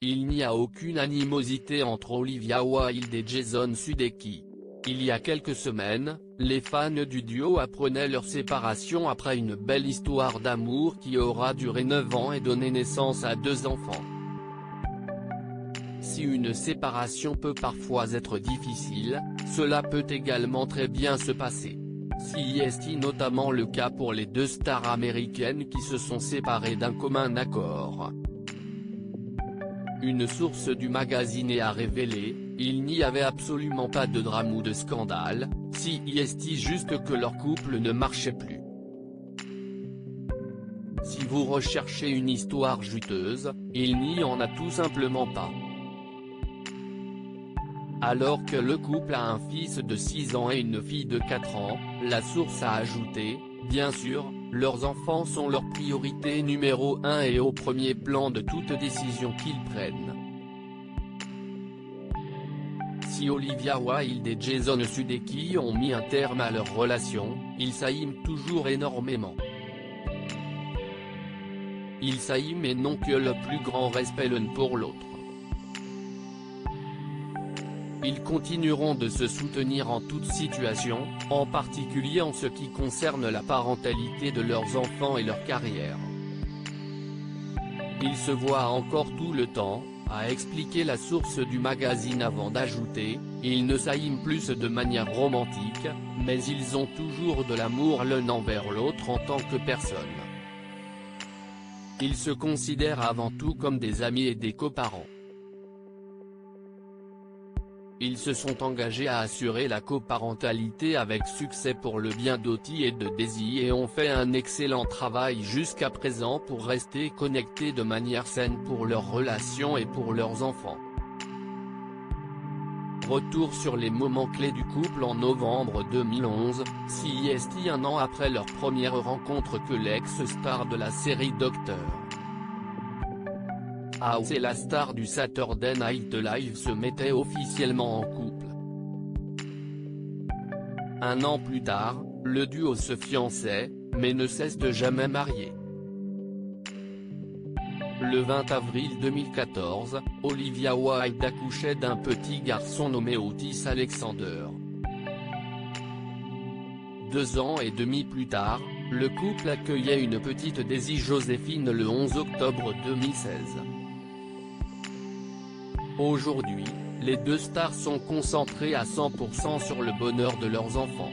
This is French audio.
il n'y a aucune animosité entre Olivia Wilde et Jason Sudeikis. Il y a quelques semaines, les fans du duo apprenaient leur séparation après une belle histoire d'amour qui aura duré 9 ans et donné naissance à 2 enfants. Si une séparation peut parfois être difficile, cela peut également très bien se passer. C'est notamment le cas pour les 2 stars américaines qui se sont séparées d'un commun accord. Une source du magazine a révélé, il n'y avait absolument pas de drame ou de scandale, c'est juste que leur couple ne marchait plus. Si vous recherchez une histoire juteuse, il n'y en a tout simplement pas. Alors que le couple a un fils de 6 ans et une fille de 4 ans, la source a ajouté, bien sûr, leurs enfants sont leur priorité numéro 1 et au premier plan de toute décision qu'ils prennent. Si Olivia Wilde et Jason Sudeikis ont mis un terme à leur relation, ils s'aiment toujours énormément. Ils s'aiment et n'ont que le plus grand respect l'un pour l'autre. Ils continueront de se soutenir en toute situation, en particulier en ce qui concerne la parentalité de leurs enfants et leur carrière. Ils se voient encore tout le temps, a expliqué la source du magazine avant d'ajouter, ils ne s'aiment plus de manière romantique, mais ils ont toujours de l'amour l'un envers l'autre en tant que personne. Ils se considèrent avant tout comme des amis et des coparents. Ils se sont engagés à assurer la coparentalité avec succès pour le bien d'Oti et de Daisy et ont fait un excellent travail jusqu'à présent pour rester connectés de manière saine pour leur relation et pour leurs enfants. Retour sur les moments clés du couple en novembre 2011, c'est un an après leur première rencontre que l'ex-star de la série Dr. House et la star du Saturday Night Live se mettaient officiellement en couple. Un an plus tard, le duo se fiançait, mais ne cesse de jamais marier. Le 20 avril 2014, Olivia Wilde accouchait d'un petit garçon nommé Otis Alexander. 2 ans et demi plus tard, le couple accueillait une petite Daisy Joséphine le 11 octobre 2016. Aujourd'hui, les 2 stars sont concentrées à 100% sur le bonheur de leurs enfants.